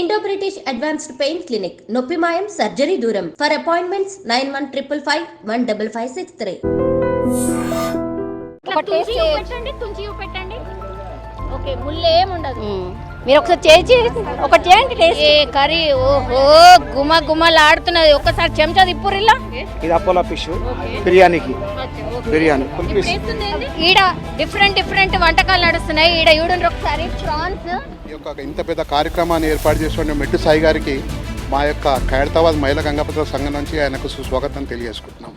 Indo British advanced pain clinic నొప్పి మాయం surgery దూరం ఫర్ అపాయింట్మెంట్స్ 9155515563. పెట్టండి ఓకే ముళ్ళు ఏముండదు. మీరు ఒకసారి చేసి ఒకటి చేయండి టేస్ట్. కర్రీ ఓహో గుమ గుమలాడుతున్నది. ఒక్కసారి చెంచా తిప్పురిల్లా. ఇది అపోలో ఫిష్ బిర్యానీకి బిర్యానీ ఈడ డిఫరెంట్ వంటకాలు నడుస్తున్నాయి. ఈడ చూడండి ఒకసారి ప్రాన్స్. ఈ యొక్క ఇంత పెద్ద కార్యక్రమాన్ని ఏర్పాటు చేసిన మెట్టు సాయి గారికి మా యొక్క ఖైరతాబాద్ మహిళా గంగాపత్ర సంఘం నుంచి ఆయనకు సుస్వాగతం తెలియజేసుకుంటున్నాం.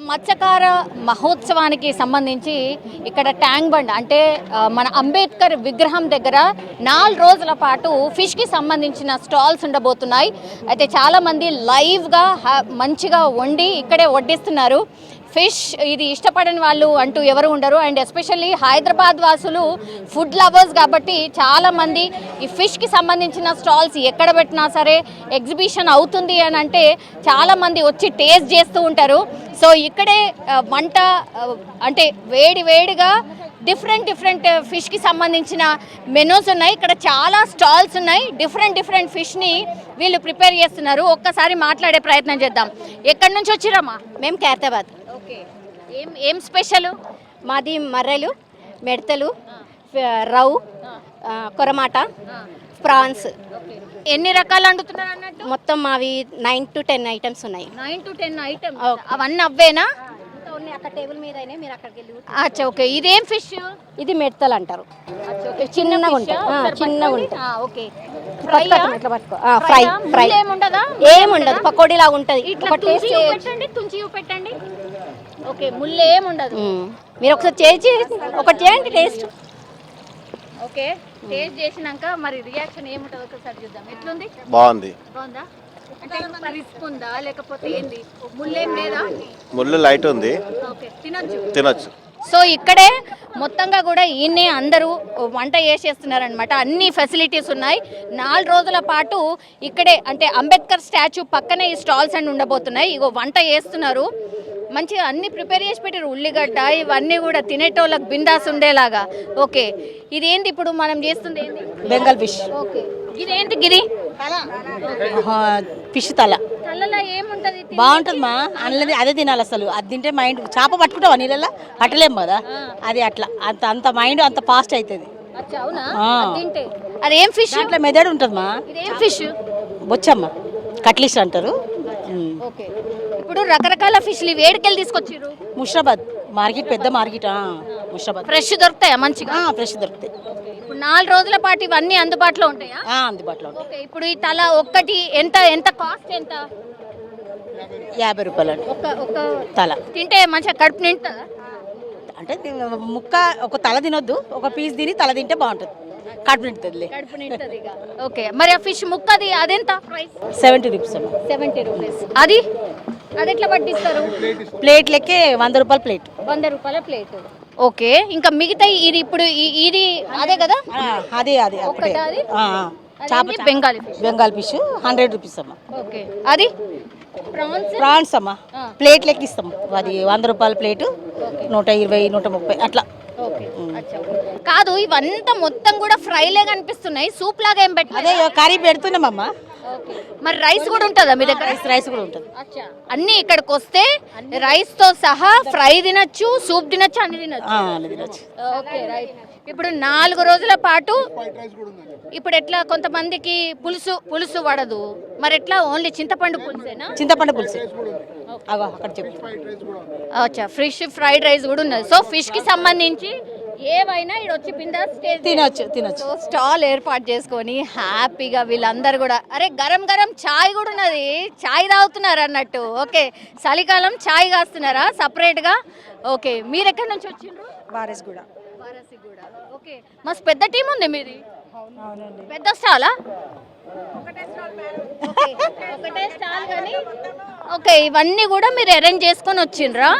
మత్స్యకార మహోత్సవానికి సంబంధించి ఇక్కడ ట్యాంక్ బండ్ అంటే మన అంబేద్కర్ విగ్రహం దగ్గర 4 రోజుల పాటు ఫిష్కి సంబంధించిన స్టాల్స్ ఉండబోతున్నాయి. అయితే చాలామంది లైవ్గా మంచిగా వండి ఇక్కడే వడ్డిస్తున్నారు. ఫిష్ ఇది ఇష్టపడని వాళ్ళు అంటూ ఎవరు ఉండరు. అండ్ ఎస్పెషల్లీ హైదరాబాద్ వాసులు ఫుడ్ లవర్స్ కాబట్టి చాలామంది ఈ ఫిష్కి సంబంధించిన స్టాల్స్ ఎక్కడ పెట్టినా సరే ఎగ్జిబిషన్ అవుతుంది అని అంటే చాలామంది వచ్చి టేస్ట్ చేస్తూ ఉంటారు. సో ఇక్కడే వంట అంటే వేడిగా డిఫరెంట్ ఫిష్కి సంబంధించిన మెనూస్ ఉన్నాయి. ఇక్కడ చాలా స్టాల్స్ ఉన్నాయి. డిఫరెంట్ ఫిష్ని వీళ్ళు ప్రిపేర్ చేస్తున్నారు. ఒక్కసారి మాట్లాడే ప్రయత్నం చేద్దాం. ఎక్కడి నుంచి వచ్చిరమ్మా? మేము ఖైరతాబాద్. ఓకే ఏం స్పెషల్? మాది మర్రెలు, మెడతలు, రౌ, కొరమాట, ప్రాన్స్. ఎన్ని రకాలు వండుతున్నారు అన్నట్టు? మొత్తం మావి 9 to 10 ఐటమ్స్ ఉన్నాయి. 9 to 10 ఐటమ్స్. అవన్నీ అవ్వేనా? అక్కడ టేబుల్ మీద మీరు అక్కడికి వెళ్ళి. అచ్చా ఓకే. ఇదేం ఫిష్? ఇది మెడతలు అంటారు. చిన్నగా ఉంటాయి. చిన్నగా ఉంటాయి. ఓకే ఇట్లా పట్టుకో. ఫ్రై ఏముండదు. పకోడీ లాగా ఉంటుంది. తుంచి పెట్టండి. ఓకే ముళ్ళు ఏముండదు. మీరు ఒకసారి చేసి ఒకటి చేయండి టేస్ట్. ఓకే టేస్ట్ చేసినాక మరి రియాక్షన్ ఏముంటుంది ఒకసారి చూద్దాం. ఎట్లుంది? బాగుందా? అంటే రిస్క్ ఉందా లేకపోతే ఏంది? ముళ్ళు ఏం లేదా? ముళ్ళు లైట్ ఉంది. ఓకే తినొచ్చు. సో ఇక్కడే మొత్తంగా కూడా ఈయనే అందరూ వంట చేసేస్తున్నారనమాట. అన్ని ఫెసిలిటీస్ ఉన్నాయి. 4 రోజుల పాటు ఇక్కడే అంటే అంబేద్కర్ స్టాచ్యూ పక్కనే ఈ స్టాల్స్ అన్ని ఉండబోతున్నాయి. ఇగో వంట చేస్తున్నారు. మంచిగా అన్ని ప్రిపేర్ చేసి పెట్టారు. ఉల్లిగడ్డ ఇవన్నీ కూడా తినేటోళ్ళకి బిందాస్ ఉండేలాగా. ఓకే ఇదేంటి ఇప్పుడు మనం చేస్తుంది? ఏంటి? బెంగాల్ ఫిష్. ఓకే ఇదేంటి? గిరి ఫిష్ తల. తలలో ఏముంటది? బాగుంటుంది మా అందులో అదే తినాలి. అసలు అది తింటే మైండ్ చేప పట్టుకుంటావా నీళ్ళలో పట్టలేము కదా. అది అట్లా అంత మైండ్ అంత ఫాస్ట్ అవుతుంది. అదేం ఫిష్? అట్లా మెదడు ఉంటుంది మా. ఇదేం ఫిష్? బొచ్చమ్మ కట్లీస్ అంటారు. ఓకే ఇప్పుడు రకరకాల ఫిష్లు వేడికెళ్ళి తీసుకొచ్చారు. ముషరాబాద్ మార్కెట్, పెద్ద మార్కెట్. ముషరాబాద్ ఫ్రెష్ దొరుకుతాయా? మంచిగా ఫ్రెష్ దొరుకుతాయి. ఇప్పుడు 4 రోజుల పాటు ఇవన్నీ అందుబాటులో ఉంటాయా? అందుబాటులో ఉంటాయి. ఓకే ఇప్పుడు ఈ తల ఒక్కటి ఎంత కాస్ట్? ఎంత? 50 రూపాయలు ఒక తల. తింటే మంచిగా కడుపు నిండుతుందా? అంటే ముక్క ఒక తల తినొద్దు, ఒక పీస్ తిని తల తింటే బాగుంటుంది. కడుపు నిండుతుంది. కడుపు నిండుతుంది. ఓకే మరి ఆ ఫిష్ ముక్కది అదెంత ప్రైస్? 70 రూపీస్. 70 రూపీస్. అది ఎట్లా పట్టిస్తారు? ప్లేట్ లెక్కే 100 రూపాయల ప్లేట్. 100 రూపాయల ప్లేట్. ఓకే ఇంకా మిగతా ఇది ఇప్పుడు ఇది అదే కదా? అదే బెంగాల్ ఫిష్ 100 రూపీస్ అమ్మా. ఓకే అది ప్రాన్స్ అమ్మా. ప్లేట్ లెక్క ఇస్తాం. అది 100 రూపాయల ప్లేటు, 120, 130 అట్లా. కాదు ఇవంతా మొత్తం కూడా ఫ్రైలే కనిపిస్తున్నాయి. సూప్ లాగా ఏం పెట్టాలి? అదే కర్రీ పెడుతున్నామమ్మా. మరి రైస్ కూడా ఉంటుందా మీ దగ్గర? రైస్ కూడా ఉంటుంది. అన్ని ఇక్కడికి వస్తే రైస్ తో సహా ఫ్రై తినొచ్చు, సూప్ తినొచ్చు, అన్ని తినొచ్చు. Okay right. ఇప్పుడు 4 రోజుల పాటు ఇప్పుడు ఎట్లా కొంతమందికి పులుసు పడదు, మరి ఎట్లా ఓన్లీ చింతపండు పులుసేనా? చింతపండు పులుసు అక్కడ చెప్పు. అచ్చా ఫిష్ ఫ్రైడ్ రైస్ కూడా ఉన్నది. సో ఫిష్ కి సంబంధించి ఏవైనా ఇక్కడ వచ్చి బిందాస్ తినొచ్చు స్టాల్ ఏర్పాటు చేసుకొని హ్యాపీగా వీళ్ళందరూ కూడా అరే గరం గరం చాయ్ కూడా ఉన్నది, చాయ్ తాగుతున్నారు అన్నట్టు. ఓకే, చలికాలం చాయ్ కాస్తున్నారా సపరేట్గా? ఓకే, మీరు ఎక్కడి నుంచి వచ్చిండ్రు? వారసుగూడ. ఓకే, మస్తు పెద్ద టీం ఉంది మీది. పెద్ద స్టాలా? ఒకటే స్టాల్ కానీ. ఓకే, ఇవన్నీ కూడా మీరు అరేంజ్ చేసుకొని వచ్చిండ్రా?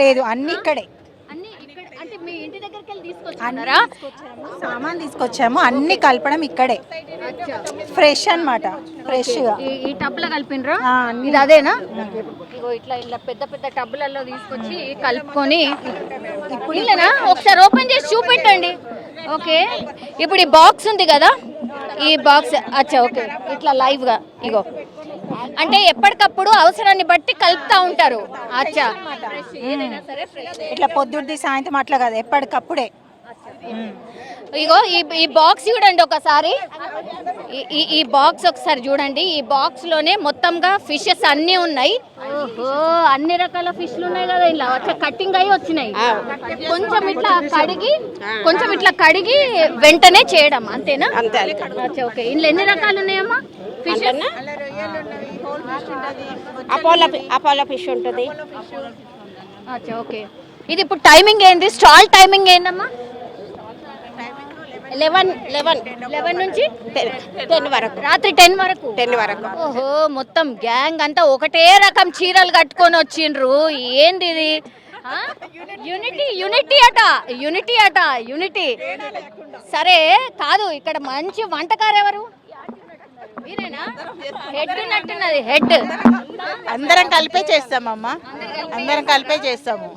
లేదు, అన్ని ఇక్కడే. అన్ని ఇక్కడ అంటే మీ ఇంటి దగ్గరికి వెళ్ళి తీసుకొచ్చారా? సామాన్ తీసుకొచ్చాము, అన్ని కలపడం ఇక్కడే. ఫ్రెష్ అన్నమాట, ఫ్రెష్ గా. ఈ టబ్లో కలిపినరా? ఇది అదేనా? ఇగో ఇట్లా ఇలా పెద్ద పెద్ద టబ్లలో తీసుకొచ్చి కలుపుకొని ఇప్పుడు ఇల్లేనా? ఒకసారి ఓపెన్ చేసి చూపెట్టండి. ఓకే, ఇప్పుడు ఈ బాక్స్ ఉంది కదా, ఈ బాక్స్ అచ్చా. ఓకే, ఇట్లా లైవ్ గా ఇగో అంటే ఎప్పటికప్పుడు అవసరాన్ని బట్టి కలుపుతా ఉంటారు. అచ్చా, ఇట్లా పొద్దుది సాయంత్రం అట్లా కాదు, ఎప్పటికప్పుడే. ఇగో ఈ బాక్స్ చూడండి ఒకసారి, ఈ బాక్స్ ఒకసారి చూడండి. ఈ బాక్స్ లోనే మొత్తంగా ఫిషెస్ అన్ని ఉన్నాయి. ఓహో, అన్ని రకాల ఫిష్లు ఉన్నాయి కదా ఇలా కట్టింగ్ అయ్యి వచ్చినాయి. కొంచెం ఇట్లా కడిగి వెంటనే చేయడం అంతేనా? అంతే. ఓకే, ఇందులో ఎన్ని రకాలు ఉన్నాయమ్మా ఫిష్? అపోలో ఫిష్ ఉంటుంది. ఓకే, ఇది ఇప్పుడు టైమింగ్ ఏంది? స్టాల్ టైమింగ్ ఏందమ్మా? 11 నుంచి 10 వరకు, రాత్రి 10 వరకు. ఓహో, మొత్తం గ్యాంగ్ అంతా ఒకటే రకం చీరలు కట్టుకొని వచ్చిండ్రు. ఏంది ఇది? యూనిటీ అట. సరే కాదు, ఇక్కడ మంచి వంటకారు ఎవరు? మీరేనా? హెడ్ ఉన్నట్టున్నది. హెడ్ అందరం కలిపే చేస్తామమ్మా, అందరం కలిపే చేస్తాము.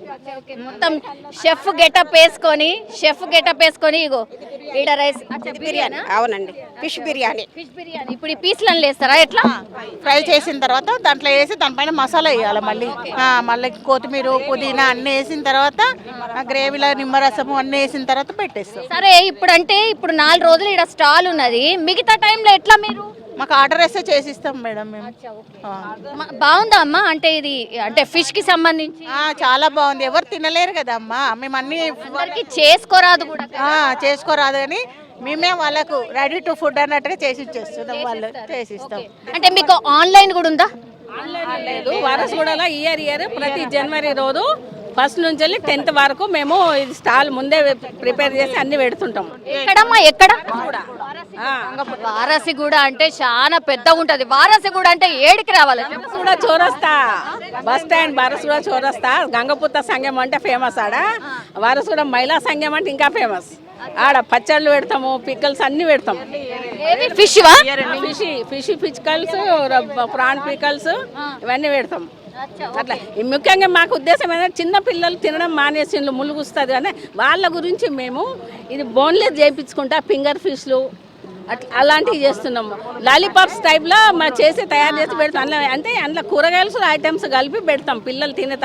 మొత్తం షెఫ్ గెటప్ వేసుకొని ఇగో ఈడ రైస్ బిర్యానీ. అవునండి, ఫిష్ బిర్యానీ. ఇప్పుడు ఈ పీస్లను వేస్తారా? ఎట్లా ఫ్రై చేసిన తర్వాత దాంట్లో వేసి దానిపైన మసాలా వేయాలి. మళ్ళీ కొత్తిమీర, పుదీనా అన్నీ వేసిన తర్వాత గ్రేవీలో నిమ్మరసము అన్నీ వేసిన తర్వాత పెట్టేస్తాం. సరే, ఇప్పుడు 4 రోజులు ఇక్కడ స్టాల్ ఉన్నది, మిగతా టైంలో ఎట్లా మీరు? మాకు ఆర్డర్ వేస్తే చేసిస్తాం మేడం మేము. బాగుందా అమ్మా? అంటే ఇది అంటే ఫిష్ కి సంబంధించి చాలా బాగుంది. ఎవరు తినలేరు కదా అమ్మా, మేము అన్ని చేసుకోరాదు కూడా. చేసుకోరాదు కానీ మేమే వాళ్ళకు రెడీ టు ఫుడ్ అన్నట్టుగా చేసి ఇచ్చేస్తున్నాం. వాళ్ళు చేసిస్తాం. అంటే మీకు ఆన్లైన్ కూడా ఉందా? లేదు, వారసుగూడలో ఇయర్ ప్రతి జనవరి రోజు 1 నుంచి 10th వరకు మేము ఇది స్టాల్ ముందే ప్రిపేర్ చేసి అన్ని పెడుతుంటాం. ఎక్కడ? వారసిగూడ అంటే చాలా పెద్ద ఉంటది. వారసిగూడ అంటే ఏడికి రావాలి? కూడా చౌరస్తా బస్ స్టాండ్, వారసుగూడ చౌరస్తా. గంగపుత్త సంఘం అంటే ఫేమస్ ఆడ. వారసుగూడ మహిళా సంఘం అంటే ఇంకా ఫేమస్. ఆడ పచ్చళ్ళు పెడతాము, పిక్కల్స్ అన్ని పెడతాం. ఫిష్ పిక్కల్స్, ప్రాన్ పిక్కల్స్ ఇవన్నీ పెడతాం. అట్లా ముఖ్యంగా మాకు ఉద్దేశం ఏంటంటే చిన్న పిల్లలు తినడం మానేసిండ్లు, ములుగుస్తుంది అని వాళ్ళ గురించి మేము ఇది బోన్లెస్ చేయించుకుంటా ఫింగర్ ఫిష్లు అట్లా అలాంటివి చేస్తున్నాము. లాలీపాప్స్ టైప్లో మా తయారు చేసి పెడతాం. అందులో కూరగాయలు ఐటమ్స్ కలిపి పెడతాం. పిల్లలు తినే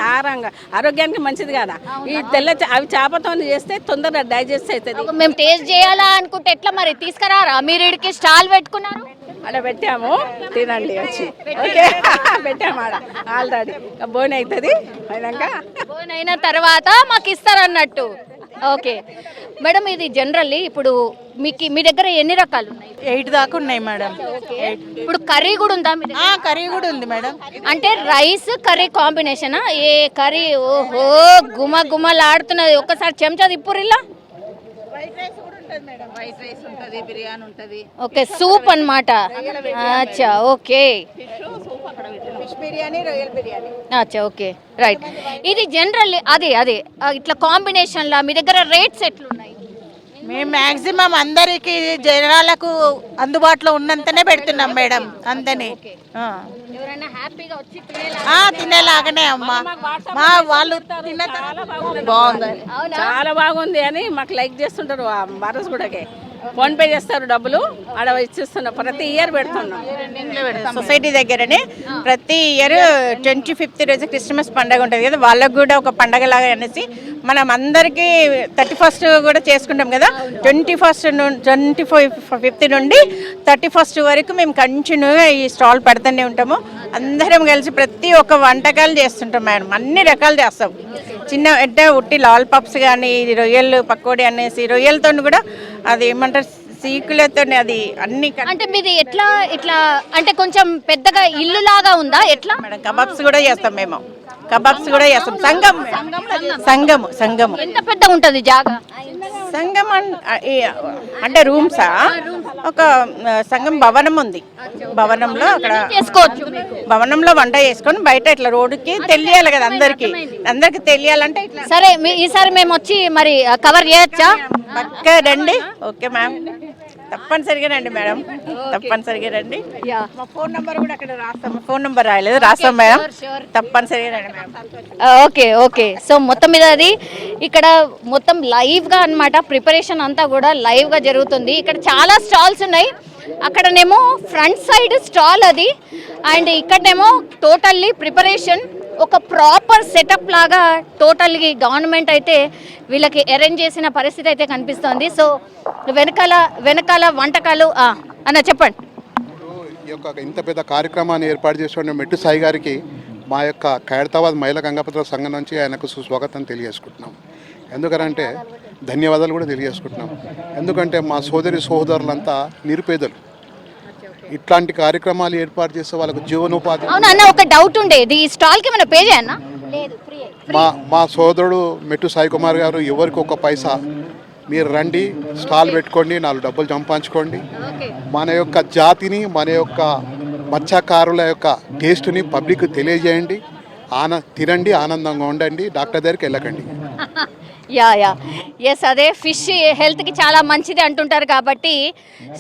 ఆరోగ్యానికి మంచిది కదా. ఈ అవి చేపతో చేస్తే తొందరగా డైజెస్ట్ అవుతుంది. మేము టేస్ట్ చేయాలా అనుకుంటే ఎట్లా మరి? తీసుకురారా? మీరు ఇక్కడికి స్టాల్ పెట్టుకున్నారు? అలా పెట్టాము, తినండి వచ్చి. ఓకే, పెట్టాము ఆడ ఆల్రెడీ. బోన్ అవుతుంది, బోన్ అయిన తర్వాత మాకు ఇస్తారన్నట్టు. ఓకే మేడం, ఇది జనరల్లీ ఇప్పుడు మీ దగ్గర ఎన్ని రకాలు ఉన్నాయి? 8 దాకా ఉన్నాయి మేడం. ఇప్పుడు కర్రీ కూడా ఉందా? కర్రీ కూడా ఉంది మేడం. అంటే రైస్ కర్రీ కాంబినేషన్ ఏ కర్రీ? ఓహో, గుమలాడుతున్నది. ఒక్కసారి చెంచా తిప్పురిల్లా. బిర్యానీ ఉంటది. ఓకే, సూప్ అన్నమాట. అచ్చా, ఓకే. ఫిష్ బిర్యానీ, రొయ్యల బిర్యానీ. అచ్చా, ఓకే, రైట్. ఇది జనరల్లీ అదే ఇట్లా కాంబినేషన్ లా మీ దగ్గర రేట్స్ ఎట్లున్నాయి? మేము మాక్సిమం అందరికి జనాలకు అందుబాటులో ఉన్నంతనే పెడుతున్నాం మేడం. అంతనే తినేలాగానే అమ్మా. వాళ్ళు చాలా బాగుంది అని మాకు లైక్ చేస్తుంటారు. వారసుగూడకే ఫోన్ పే చేస్తారు, డబ్బులు ఆడ ఇచ్చిస్తున్నాం. ప్రతి ఇయర్ పెడుతున్నాం. సొసైటీ దగ్గరనే ప్రతి ఇయర్ 25th రోజు క్రిస్మస్ పండుగ ఉంటుంది కదా, వాళ్ళకు కూడా ఒక పండగ లాగా అనేసి మనం అందరికీ 31st కూడా చేసుకుంటాం కదా. 25th నుండి 31st వరకు మేము కంటిన్యూగా ఈ స్టాల్ పెడుతూనే ఉంటాము. అందరం కలిసి ప్రతి ఒక్క వంటకాలు చేస్తుంటాం మేడం. అన్ని రకాలు చేస్తాం. చిన్న అంటే ఉట్టి లాలిపాప్స్ కానీ రొయ్యలు పకోడీ అనేసి రొయ్యలతో కూడా అది ఏమంటారు సీకులతో అది అన్ని అంటే మీది ఎట్లా ఇట్లా అంటే కొంచెం పెద్దగా ఇల్లు లాగా ఉందా ఎట్లా? మేడం కబాబ్స్ కూడా చేస్తాం మేము. కబాబ్స్ కూడా చేస్తాం. సంగము ఎంత పెద్దగా ఉంటుంది జాగా? సంగం అంటే రూమ్సా? ఒక సంగం భవనం ఉంది. భవనంలో అక్కడ చేసుకోవచ్చు. భవనంలో వంట చేసుకొని బయట ఇట్లా రోడ్డుకి తెలియాలి కదా అందరికి తెలియాలంటే ఇట్లా. సరే ఈసారి మేము వచ్చి మరి కవర్ చేయొచ్చా? పక్కా రండి. ఓకే మ్యామ్, తప్పనిసరిగా రండి మేడం, తప్పనిసరిగా రండి. మా ఫోన్ నెంబర్ కూడా అక్కడ రాస్తాం. ఫోన్ నెంబర్ రాయలేదు, రాస్తాం మేడం. తప్పనిసరిగా రండి మేడం. ఓకే. సో మొత్తం మీద అది ఇక్కడ మొత్తం లైవ్గా అన్నమాట. ప్రిపరేషన్ అంతా కూడా లైవ్గా జరుగుతుంది. ఇక్కడ చాలా స్టాల్స్ ఉన్నాయి. అక్కడనేమో ఫ్రంట్ సైడ్ స్టాల్ అది, అండ్ ఇక్కడనేమో టోటల్లీ ప్రిపరేషన్ ఒక ప్రాపర్ సెటప్ లాగా టోటల్గా గవర్నమెంట్ అయితే వీళ్ళకి అరేంజ్ చేసిన పరిస్థితి అయితే కనిపిస్తుంది. సో వెనకాల వంటకాలు అన్న చెప్పండి. ఈ యొక్క ఇంత పెద్ద కార్యక్రమాన్ని ఏర్పాటు చేసిన మెట్టు సాయి గారికి మా యొక్క ఖైరతాబాద్ మహిళా గంగాపత్ర సంఘం నుంచి ఆయనకు సుస్వాగతం తెలియజేసుకుంటున్నాం. ఎందుకంటే ధన్యవాదాలు కూడా తెలియజేసుకుంటున్నాం. ఎందుకంటే మా సోదరులంతా నిరుపేదలు. ఇట్లాంటి కార్యక్రమాలు ఏర్పాటు చేస్తే వాళ్ళకు జీవనోపాధి. అవునన్న, ఒక డౌట్ ఉండేది, ఈ స్టాల్కి ఏమైనా పే చేయన్నా? మా సోదరుడు మెట్టు సాయి కుమార్ గారు ఎవరికి ఒక పైసా మీరు రండి, స్టాల్ పెట్టుకోండి, 4 డబ్బులు సంపాదించుకోండి. మన యొక్క జాతిని, మన యొక్క మత్స్యకారుల యొక్క టేస్ట్ని పబ్లిక్ తెలియజేయండి. తినండి, ఆనందంగా ఉండండి, డాక్టర్ దగ్గరికి వెళ్ళకండి. ఎస్, అదే ఫిష్ హెల్త్కి చాలా మంచిది అంటుంటారు కాబట్టి.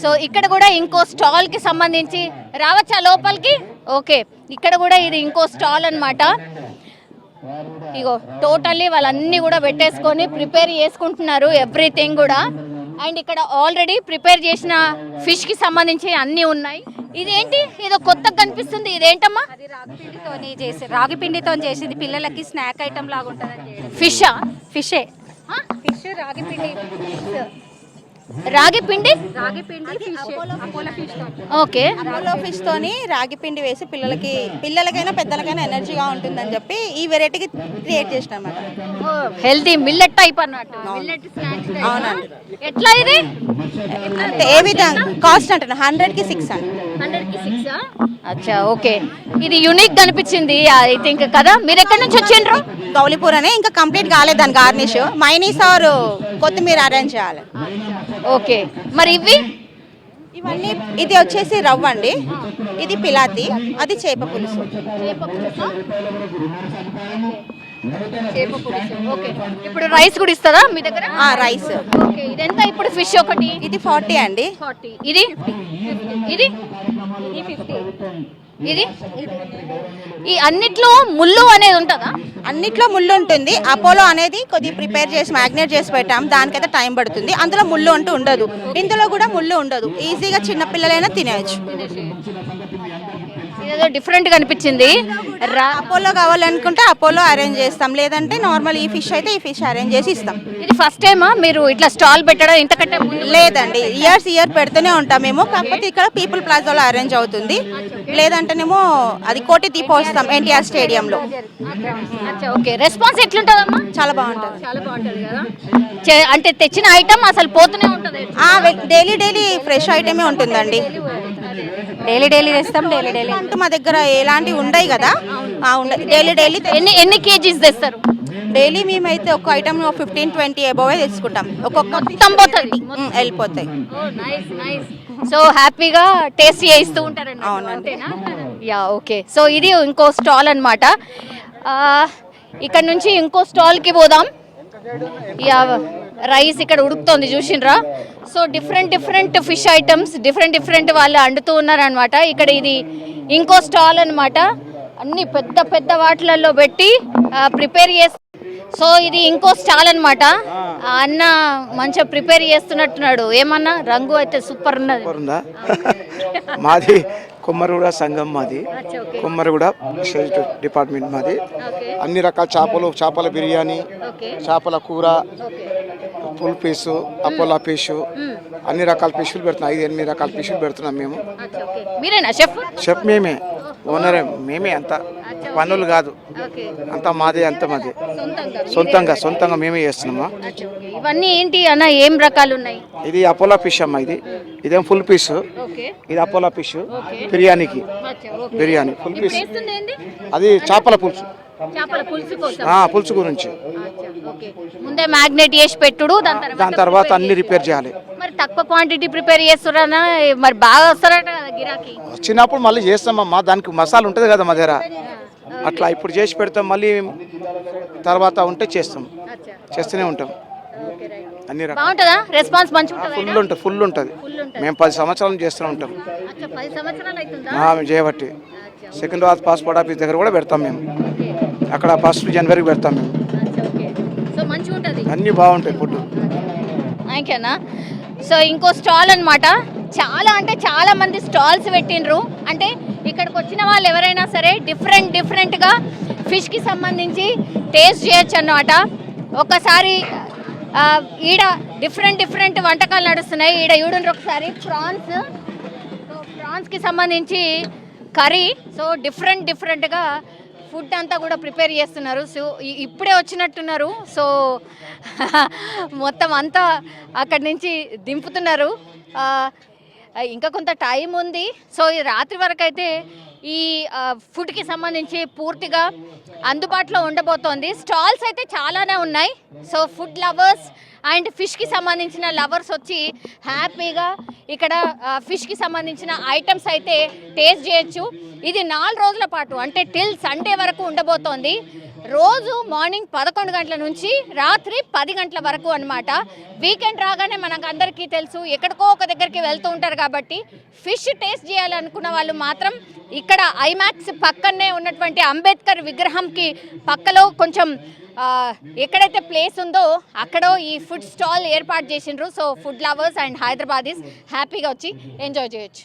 సో ఇక్కడ కూడా ఇంకో స్టాల్కి సంబంధించి రావచ్చా లోపలికి? ఓకే, ఇక్కడ కూడా ఇది ఇంకో స్టాల్ అన్నమాట. ఇగో టోటల్లీ వాళ్ళన్నీ కూడా పెట్టేసుకొని ప్రిపేర్ చేసుకుంటున్నారు ఎవ్రీథింగ్ కూడా. అండ్ ఇక్కడ ఆల్రెడీ ప్రిపేర్ చేసిన ఫిష్కి సంబంధించి అన్నీ ఉన్నాయి. ఇదేంటి ఏదో కొత్తగా కనిపిస్తుంది, ఇదేంటమ్మా? అది రాగి పిండితో చేసింది, పిల్లలకి స్నాక్ ఐటమ్ లాగా ఉంటుంది. ఫిషా? ఫిష్ రాగి పిండి ఓకే. అపోలో ఫిష్ తోని రాగి పిండి వేసి పిల్లలకైనా పెద్దలకైనా ఎనర్జీగా ఉంటుందని చెప్పి ఈ వెరైటీకి క్రియేట్ చేసిన అన్నమాట. హెల్తీ మిల్లెట్ టైప్ అన్నట్టు. అవునండి. ఎట్లా ఇది? ఏ విధంగా కాస్ట్ అంటున్నా 100కి 6 అండి. 100కి 6. అచ్చా, ఓకే. ఇది యూనిక్ కనిపించింది ఐ థింక్ కదా. మీరు ఎక్కడి నుంచి వచ్చిండ్రు? గౌలీపూర్ అనే, ఇంకా కంప్లీట్ కాలేదు దాని గార్నిష్. మైనీస్ ఆర్ కొత్తిమీర అరేంజ్ చేయాలి. ఓకే, మరి ఇవన్నీ ఇది వచ్చేసి రవ్వ అండి, ఇది పిలాతి, అది చేప పులుసు. ఓకే, ఇప్పుడు రైస్ కూడా ఇస్తారా మీ దగ్గర? రైస్. ఓకే, ఇదెంత ఇప్పుడు ఫిష్ ఒకటి? ఇది 40 అండి. 40. ఇది 50. ఇది ఈ అన్నిట్లో ముళ్ళు అనేది ఉంటుందా? అన్నిట్లో ముళ్ళు ఉంటుంది. అపోలో అనేది కొద్దిగా ప్రిపేర్ చేసి మ్యాగ్నేట్ చేసి పెట్టాం, దానికైతే టైం పడుతుంది. అందులో ముళ్ళు అంటూ ఉండదు, ఇందులో కూడా ముళ్ళు ఉండదు. ఈజీగా చిన్న పిల్లలైనా తినేయచ్చు. ఇదేదో డిఫరెంట్ గా అనిపించింది. అపోలో కావాలనుకుంటే అపోలో అరేంజ్ చేస్తాం, లేదంటే నార్మల్ ఈ ఫిష్ అయితే ఈ ఫిష్ అరేంజ్ చేసి ఇస్తాం. ఇది ఫస్ట్ టైమా మీరు ఇట్లా స్టాల్ పెట్టడం? ఇంతకంటే లేదండి, ఇయర్ పెడుతూనే ఉంటాం మేము. కాకపోతే ఇక్కడ పీపుల్ ప్లాజాలో అరేంజ్ అవుతుంది, లేదంటేనేమో అది కోటి దీపోత్సవం ఎన్టీఆర్ స్టేడియంలో. ఓకే, రెస్పాన్స్ ఎట్లుంటుందమ్మా? చాలా బాగుంటుంది. చాలా బాగుంటుంది కదా. అంటే తెచ్చిన ఐటమ్ అసలు పోతూనే ఉంటుంది? డైలీ ఫ్రెష్ ఐటమే ఉంటుందండి. డైలీ తెస్తాం. డైలీ అంటూ మా దగ్గర ఎలాంటివి ఉండవు కదా. డైలీ ఎన్ని కేజీస్ తెస్తారు? డైలీ మేమైతే ఒక ఐటమ్ 15-20 అబోవే తెచ్చుకుంటాం. వెళ్ళిపోతాయి. సో హ్యాపీగా టేస్ట్ చేయిస్తూ ఉంటారండి. అవునండి. ఓకే, సో ఇది ఇంకో స్టాల్ అన్నమాట. ఇక్కడ నుంచి ఇంకో స్టాల్కి పోదాం. రైస్ ఇక్కడ ఉడుకుతోంది చూసిండ్రా. So different fish items different వాళ్ళు వండుతూ ఉన్నారనమాట. ఇక్కడ ఇది ఇంకో స్టాల్ అన్నమాట. అన్ని పెద్ద వాటిలలో పెట్టి ప్రిపేర్ చేసి. సో ఇది ఇంకో స్టాల్ అన్నమాట. అన్న మంచిగా ప్రిపేర్ చేస్తున్నట్టున్నాడు. ఏమన్నా రంగు అయితే సూపర్ ఉన్నది. మాది కొమ్మరిగూడ సంఘం, మాది కొమ్మరిగూడ డిపార్ట్మెంట్ మాది. అన్ని రకాల చేపల బిర్యానీ, చేపల కూర, ఫుల్ పీసు, అపోలా ఫిష్, అన్ని రకాల ఫిష్లు పెడుతున్నాం. 5-8 రకాల ఫిష్లు పెడుతున్నాం మేము. మీరేనా షెఫ్? షెఫ్ మేమే. ఓనరే మేమే, అంత పనులు కాదు, ఓకే, అంత మాదే, అంత మాదే, సొంతంగా సొంతంగా మేమే చేస్తున్నామా. అచ్చా, ఓకే. ఇవన్నీ ఏంటి అన్న, ఏం రకాలు ఉన్నాయి? ఇది అపోలో ఫిష్ అమ్మా, ఇదేం ఫుల్ పీస్, ఓకే, ఇది అపోలో ఫిష్ బిర్యానీకి, అచ్చా, ఓకే. బిర్యానీ ఫుల్ ఇప్పుడు పీస్. వేస్తుంది ఏంది? అది చేపల పులుసు, చేపల పులుసు కోసం. పులుసు గురించి. అచ్చా, ఓకే. ముందే మ్యాగ్నేట్ చేసి పెట్టుడు, దాని తర్వాత అన్ని రిపేర్ చేయాలి. మరి తక్కువ క్వాంటిటీ ప్రిపేర్ చేస్తున్నా, మరి బాగా వస్తారట కదా గిరాకీ. వచ్చినప్పుడు మళ్ళీ చేస్తామమ్మా, దానికి మసాలా ఉంటుంది కదా మా దగ్గర, అట్లా ఇప్పుడు చేసి పెడతాం, మళ్ళీ తర్వాత ఉంటే చేస్తాం, చేస్తూనే ఉంటాం. అన్ని రకాల బాగుంటుందా? రెస్పాన్స్ మంచిగా ఫుల్ ఉంటుంది. మేము 10 సంవత్సరాలు చేస్తూనే ఉంటాం. 10 సంవత్సరాలు అవుతుందా? మేము చేయబట్టి సికింద్రాబాద్ పాస్పోర్ట్ ఆఫీస్ దగ్గర కూడా పెడతాం మేము, అక్కడ 1 జనవరికి పెడతాం మేము. సో మంచిగా ఉంటుంది, అన్నీ బాగుంటాయి ఫుడ్. ఓకేనా. సో ఇంకో స్టాల్ అన్నమాట. చాలా అంటే చాలా మంది స్టాల్స్ పెట్టిండ్రు. అంటే ఇక్కడికి వచ్చిన వాళ్ళు ఎవరైనా సరే డిఫరెంట్గా ఫిష్కి సంబంధించి టేస్ట్ చేయొచ్చు అన్నమాట. ఒకసారి ఈడ డిఫరెంట్ వంటకాలు నడుస్తున్నాయి. ఈడ చూడండి ఒకసారి, ప్రాన్స్కి సంబంధించి కర్రీ. సో డిఫరెంట్గా ఫుడ్ అంతా కూడా ప్రిపేర్ చేస్తున్నారు. సో ఇప్పుడే వచ్చినట్టున్నారు. సో మొత్తం అంతా అక్కడి నుంచి దింపుతున్నారు. ఇంకా కొంత టైం ఉంది. సో ఈ రాత్రి వరకు అయితే ఈ ఫుడ్కి సంబంధించి పూర్తిగా అందుబాటులో ఉండబోతోంది. స్టాల్స్ అయితే చాలానే ఉన్నాయి. సో ఫుడ్ లవర్స్ అండ్ ఫిష్కి సంబంధించిన లవర్స్ వచ్చి హ్యాపీగా ఇక్కడ ఫిష్కి సంబంధించిన ఐటమ్స్ అయితే టేస్ట్ చేయొచ్చు. ఇది 4 రోజుల పాటు, అంటే టిల్ సండే వరకు ఉండబోతోంది. రోజు మార్నింగ్ 11 గంటల నుంచి రాత్రి 10 గంటల వరకు అన్నమాట. వీకెండ్ రాగానే మనకు అందరికీ తెలుసు, ఎక్కడికో ఒక దగ్గరికి వెళ్తూ ఉంటారు కాబట్టి ఫిష్ టేస్ట్ చేయాలనుకున్న వాళ్ళు మాత్రం ఇక్కడ ఐమాక్స్ పక్కనే ఉన్నటువంటి అంబేద్కర్ విగ్రహంకి పక్కలో కొంచెం ఎక్కడైతే ప్లేస్ ఉందో అక్కడ ఈ ఫుడ్ స్టాల్ ఏర్పాటు చేసిండ్రు. So food lovers and Hyderabadis హ్యాపీగా వచ్చి ఎంజాయ్ చేయొచ్చు.